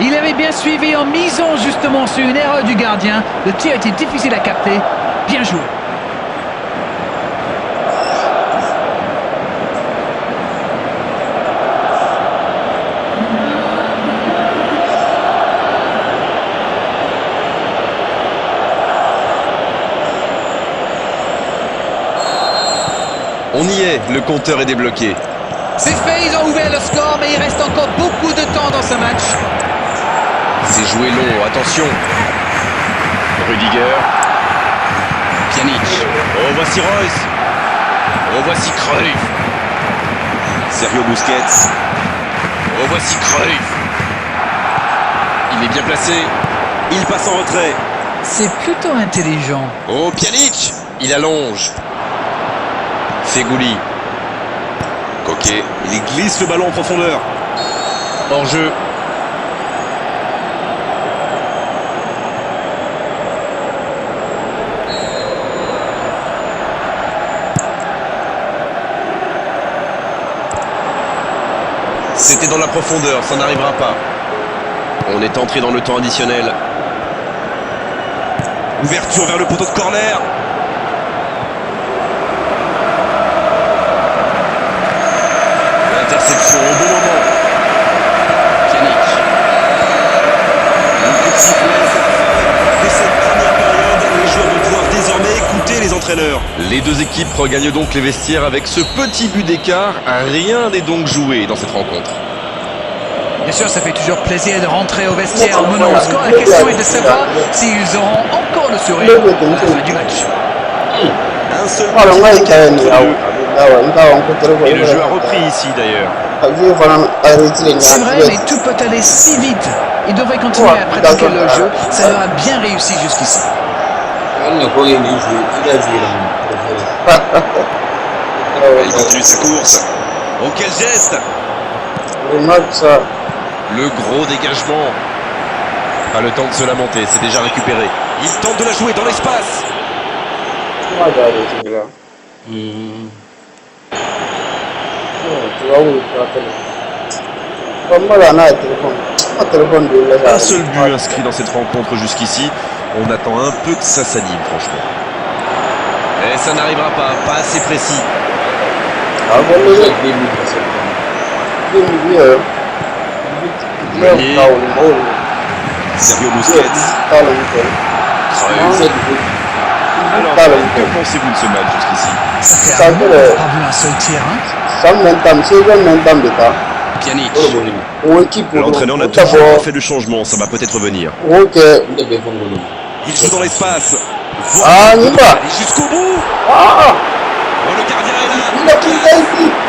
Il avait bien suivi en misant justement sur une erreur du gardien. Le tir était difficile à capter. Bien joué. On y est, le compteur est débloqué. C'est fait, ils ont ouvert le score, mais il reste encore beaucoup de temps dans ce match. C'est joué long, attention. Rudiger. Pjanic. Oh, voici Reus. Oh, voici Cruyff. Sergio Busquets. Oh, voici Cruyff. Il est bien placé. Il passe en retrait. C'est plutôt intelligent. Oh, Pjanic. Il allonge. Fegouli. Coquet. Il glisse le ballon en profondeur. Hors jeu. C'était dans la profondeur, ça n'arrivera pas. On est entré dans le temps additionnel. Ouverture vers le poteau de corner. Interception au bon moment. Pjanic. Un coup de sifflet. Dès cette première période, les joueurs vont pouvoir désormais écouter les entraîneurs. Les deux équipes regagnent donc les vestiaires avec ce petit but d'écart. Rien n'est donc joué dans cette rencontre. Bien sûr, ça fait toujours plaisir de rentrer au vestiaire en menant au score. La question est de savoir s'ils auront encore le sourire à la fin du match. Un seul petit écart entre eux. Et le jeu a repris ici d'ailleurs. C'est vrai, mais tout peut aller si vite. Ils devraient continuer à pratiquer le jeu. Ça leur a bien réussi jusqu'ici. Il continue sa course. Oh, quel geste! Le gros dégagement. Pas le temps de se lamenter, c'est déjà récupéré. Il tente de la jouer dans l'espace. Un seul but inscrit dans cette rencontre jusqu'ici. On attend un peu que ça s'anime, franchement. Et ça n'arrivera pas assez précis. Meunier. Sergio Busquets. Cruyff. Alors, que pensez-vous de ce match jusqu'ici? Ça fait un moment qu'on n'a pas vu un seul tir. Pjanic. L'entraîneur n'a toujours pas fait de changement, ça va peut-être venir. Il joue dans l'espace. Voilà, il est jusqu'au bout. Oh, le gardien est là.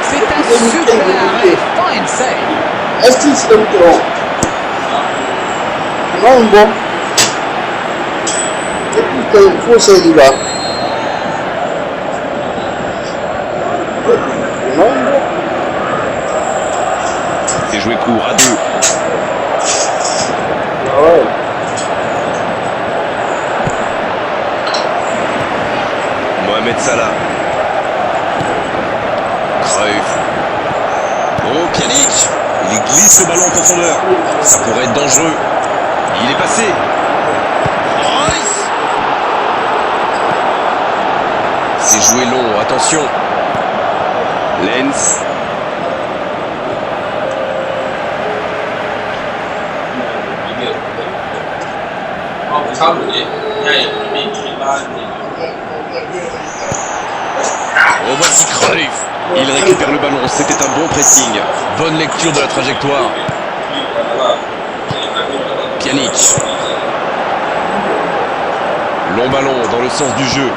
C'est un super arrêt. Fine save. C'est joué court à deux. Mohamed Salah. Cruyff. Oh, Pjanic. Il glisse le ballon en profondeur. Ça pourrait être dangereux. Il est passé. Reus. C'est joué long, attention. Lens. Oh, voici Cruyff. Il récupère le ballon, c'était un bon pressing. Bonne lecture de la trajectoire. Pjanic. Long ballon dans le sens du jeu.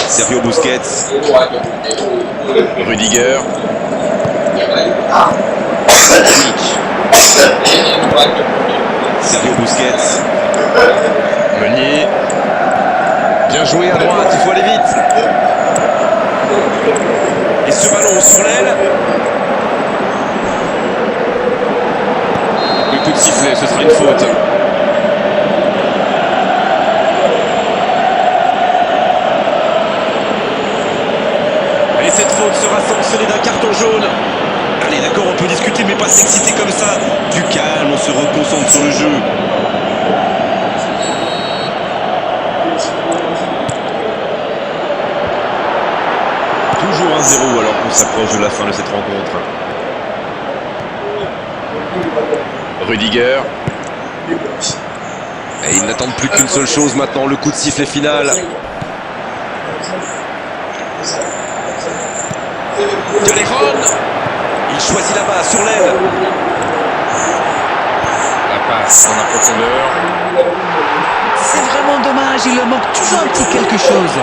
Sergio Busquets. Rudiger. Pjanic. Sergio Busquets. Meunier. Bien joué à droite, il faut aller vite. Et ce ballon sur l'aile. Le coup de sifflet, ce sera une faute. s'exciter comme ça. Du calme, on se reconcentre sur le jeu. Toujours 1-0 alors qu'on s'approche de la fin de cette rencontre. Rudiger. Et ils n'attendent plus qu'une seule chose maintenant, le coup de sifflet final. Callejon. Il choisit là-bas, sur l'aile. La passe dans la profondeur. C'est vraiment dommage, il leur manque toujours un petit quelque chose.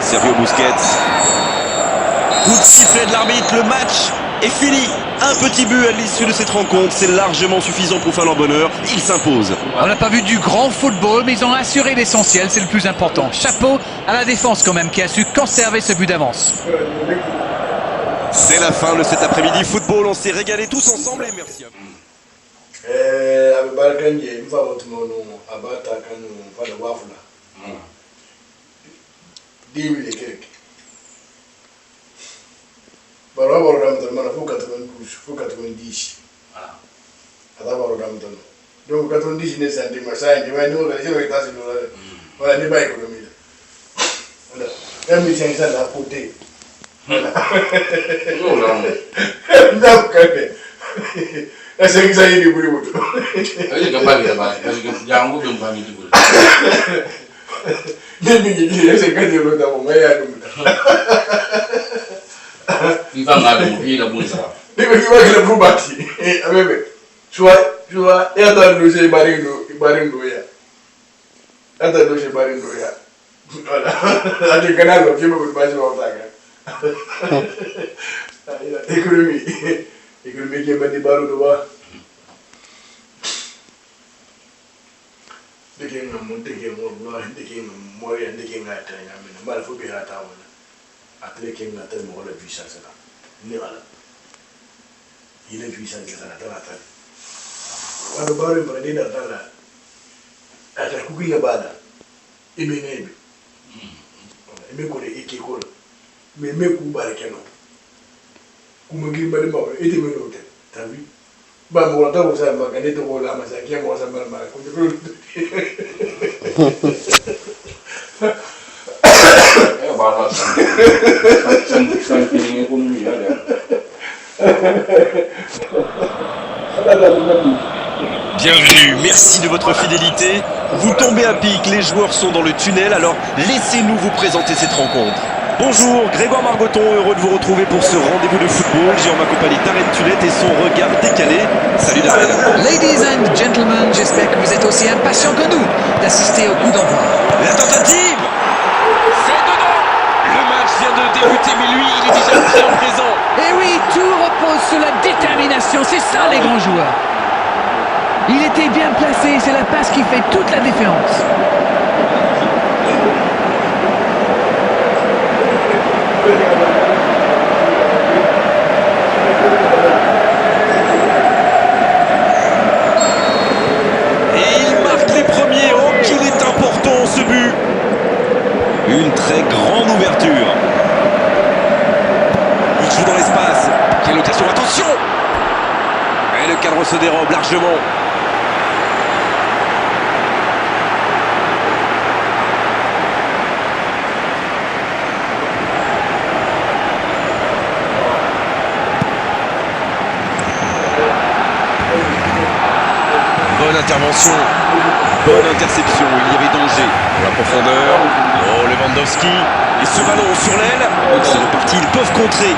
Sergio Busquets. Coup de sifflet de l'arbitre, le match est fini. Un petit but à l'issue de cette rencontre, c'est largement suffisant pour faire leur bonheur. Ils s'imposent. On n'a pas vu du grand football, mais ils ont assuré l'essentiel, c'est le plus important. Chapeau à la défense quand même, qui a su conserver ce but d'avance. C'est la fin de cet après-midi football, on s'est régalés tous ensemble et merci à vous. Baro Ramdan, faut 90. Voilà. Donc 90 n'est pas des machins, mais nous, les gens qui voilà, n'est pas économique. Voilà. Même les 500 à côté. Voilà. Non, non. Non, quand même. Est-ce que ça y est, du bruit? Oui, comme pas bien, il y a un groupe de famille du bruit. C'est quand il y a l'autre, mais il y a il va mal, il a bon ça. Mais il va que le coup bâti. Soit, et attends, le jeu Barindo, Barindoya. Attends, le jeu Barindoya. Voilà. À des canaux, je me peux pas jouer en taga. Économie qui est des barreaux de bois. Dès qu'il y a un monde, dès qu'il y a un monde, dès qu'il y a un monde, dès qu'il y a un monde, mal faut bien attendre. Après qu'il y ait la puissance là, il est puissant qui est là. On va parler de la à la couille la bada. Il m'est né. Il m'est collé et qui colle. Mais mes coups barricano. Ou me guille mal mort et des minutes. T'as vu? Bah, mon temps, vous savez, ma canette au la massacre, moi, ça m'a mal. Bienvenue, merci de votre fidélité. Vous tombez à pic, les joueurs sont dans le tunnel, alors laissez-nous vous présenter cette rencontre. Bonjour, Grégoire Margoton, heureux de vous retrouver pour ce rendez-vous de football. J'ai en ma compagnie Darren Tulette et son regard décalé. Salut Darren. Ladies and gentlemen, j'espère que vous êtes aussi impatients que nous d'assister au coup d'envoi. La tentative. C'est dedans. Le match vient de débuter, mais lui, il est déjà bien présent. Et oui, tout repose sur la détermination, c'est ça les grands joueurs. Il était bien placé, c'est la passe qui fait toute la différence. Et il marque les premiers. Oh, qu'il est important ce but. Une très grande ouverture. Il joue dans l'espace. Quelle occasion, attention. Et le cadre se dérobe largement. Bonne intervention, bonne interception, il y avait danger. Dans la profondeur, oh Lewandowski, et ce ballon sur l'aile, c'est reparti, ils peuvent contrer.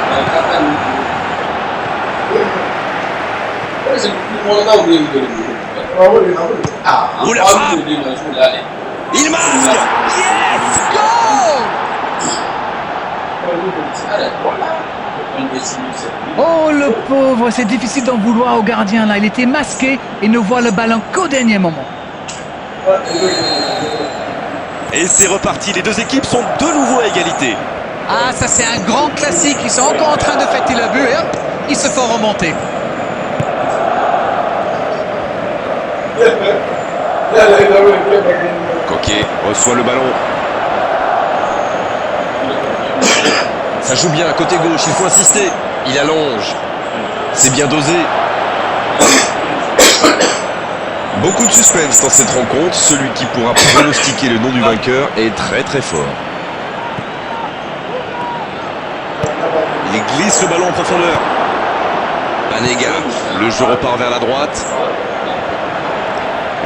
Oh la frappe. Il marque. Yes, goal! Oh le pauvre, c'est difficile d'en vouloir au gardien là, il était masqué et ne voit le ballon qu'au dernier moment. Et c'est reparti, les deux équipes sont de nouveau à égalité. Ah ça c'est un grand classique, ils sont encore en train de fêter le but et hop, ils se font remonter. Coquet reçoit le ballon. Ça joue bien, côté gauche, il faut insister. Il allonge. C'est bien dosé. Beaucoup de suspense dans cette rencontre. Celui qui pourra pronostiquer le nom du vainqueur est très très fort. Il glisse le ballon en profondeur. Banega, le jeu repart vers la droite.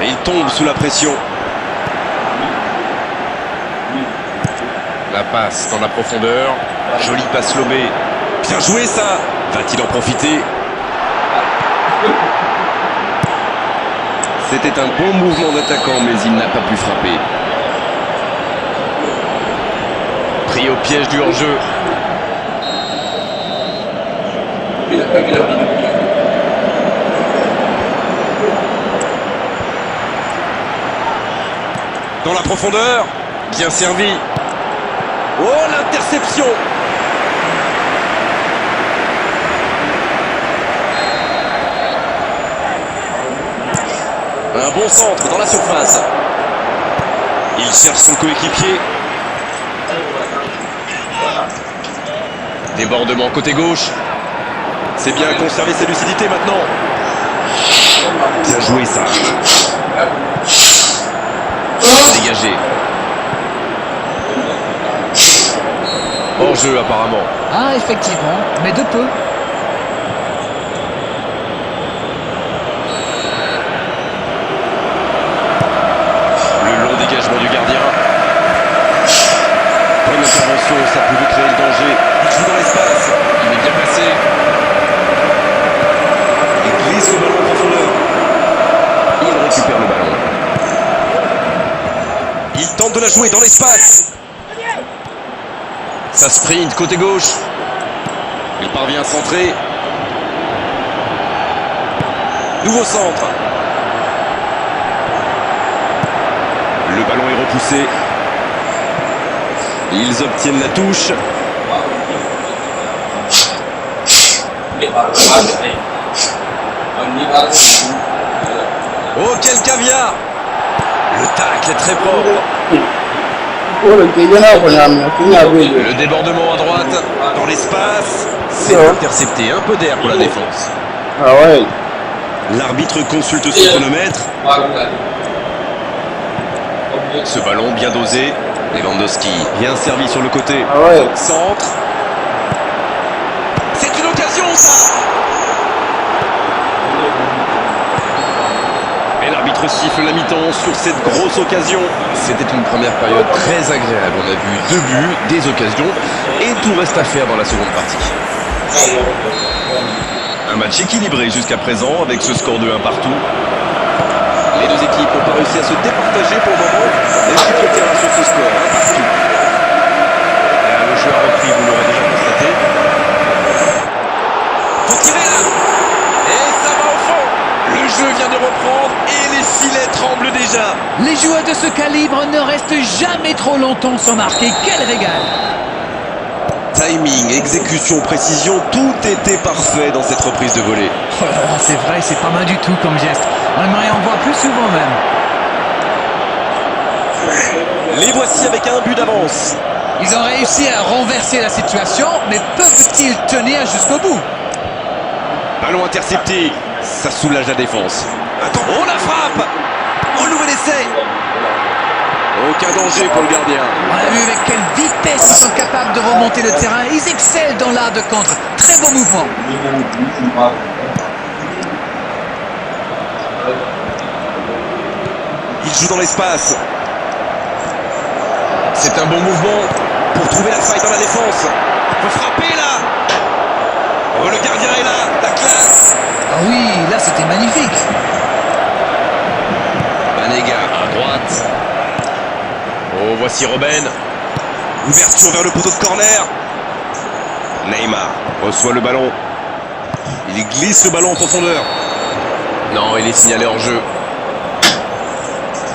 Et il tombe sous la pression. La passe dans la profondeur. Jolie passe lobée. Bien joué ça. Va-t-il en profiter? C'était un bon mouvement d'attaquant, mais il n'a pas pu frapper. Pris au piège du hors-jeu. Dans la profondeur. Bien servi. Oh, l'interception! Un bon centre dans la surface. Il cherche son coéquipier. Débordement côté gauche. C'est bien conserver ses lucidités maintenant. Bien joué ça. Dégagé. Hors jeu apparemment. Ah, effectivement, mais de peu. Le long dégagement du gardien. Bonne intervention, ça pouvait créer le danger. Il joue dans l'espace. Il est bien placé. Il glisse le ballon en profondeur. Il récupère le ballon. Il tente de la jouer dans l'espace. Ça sprint côté gauche. Il parvient à centrer. Nouveau centre. Le ballon est repoussé. Ils obtiennent la touche. Oh, quel caviar! Le tacle est très propre. Le débordement à droite, dans l'espace, c'est intercepté. Un peu d'air pour la défense. Ah ouais. L'arbitre consulte son chronomètre. Ce ballon bien dosé. Lewandowski, bien servi sur le côté. Ah ouais. Centre. C'est une occasion ça. Et l'arbitre siffle la mi-temps sur cette grosse occasion. C'était une première période très agréable. On a vu 2 buts, des occasions et tout reste à faire dans la seconde partie. Un match équilibré jusqu'à présent avec ce score de 1 partout. Les deux équipes n'ont pas réussi à se départager pour le moment. Elles quittent le terrain sur ce score, 1 partout. Le jeu a repris, vous l'aurez déjà constaté. Faut tirer là. Et ça va au fond. Le jeu vient de reprendre et les filets tremblent déjà. Les joueurs de ce calibre ne restent jamais trop longtemps sans marquer. Quel régal! Timing, exécution, précision, tout était parfait dans cette reprise de volée. Oh, c'est vrai, c'est pas mal du tout comme geste. On aimerait en voir plus souvent même. Les voici avec un but d'avance. Ils ont réussi à renverser la situation, mais peuvent-ils tenir jusqu'au bout? Ballon intercepté, ça soulage la défense. Attends, oh la frappe! Oh, nouvel essai! Aucun danger pour le gardien. On a vu avec quelle vitesse ils sont capables de remonter le terrain. Ils excellent dans l'art de contre. Très beau mouvement. Il joue dans l'espace. C'est un bon mouvement pour trouver la faille dans la défense. Il faut frapper là. Oh, le gardien est là, la classe. Ah oui, là c'était magnifique. Banega à droite. Oh, voici Robben. Ouverture vers le poteau de corner. Neymar reçoit le ballon. Il glisse le ballon en profondeur. Non, il est signalé hors jeu.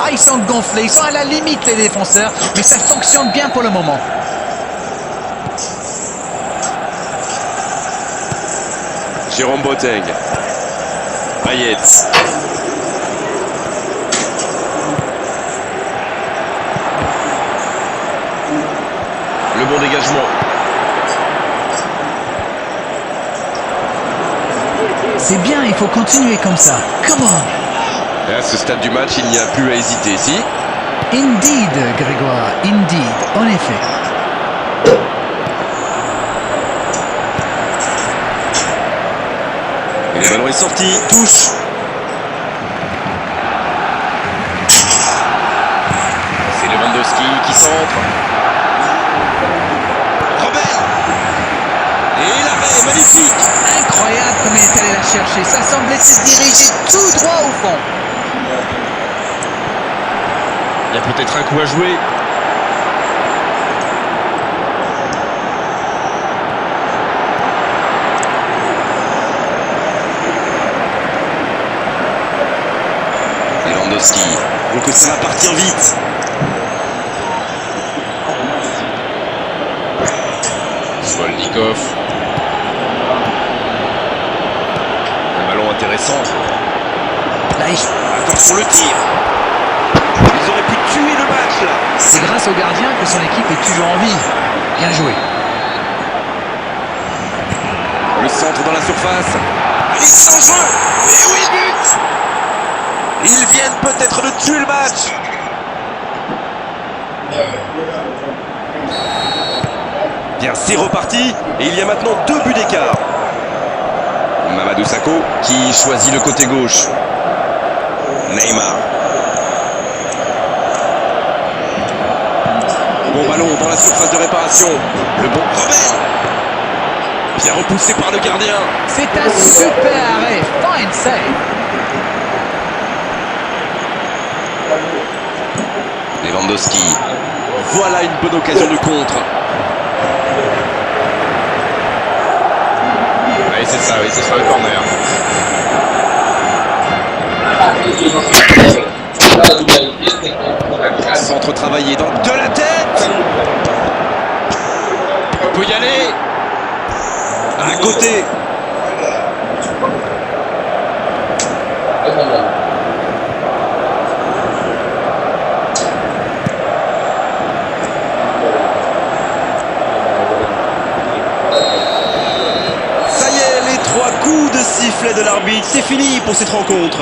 Ah, ils sont gonflés, ils sont à la limite les défenseurs, mais ça fonctionne bien pour le moment. Jérôme Boateng. Payet. Le bon dégagement. C'est bien, il faut continuer comme ça. Come on. Et à ce stade du match, il n'y a plus à hésiter, si. Indeed, Grégoire, indeed, en effet. Et le ballon est sorti, touche. C'est Lewandowski qui centre. Robert. Et l'arrêt, magnifique. Incroyable comme il est allé la chercher. Ça semblait se diriger tout droit au fond. Il y a peut-être un coup à jouer. Lewandowski. Donc ça va partir vite. Smolnikov. Un ballon intéressant. Là, Attention le tir. Ils auraient pu tuer le match là. c'est grâce au gardien que son équipe est toujours en vie. Bien joué. Le centre dans la surface. Allez, sans jeu. Et oui, but. Ils viennent peut-être de tuer le match. Bien, c'est reparti. Et il y a maintenant 2 buts d'écart. Mamadou Sakho qui choisit le côté gauche. Neymar. Bon ballon dans la surface de réparation. Le bon Robert. Bien repoussé par le gardien. C'est un super arrêt. Fine save. Lewandowski. Voilà une bonne occasion de contre. Allez, c'est ça, oui, ce sera un corner. Centre travaillé dans de la tête. On peut y aller. À côté. Ça y est, les 3 coups de sifflet de l'arbitre, c'est fini pour cette rencontre.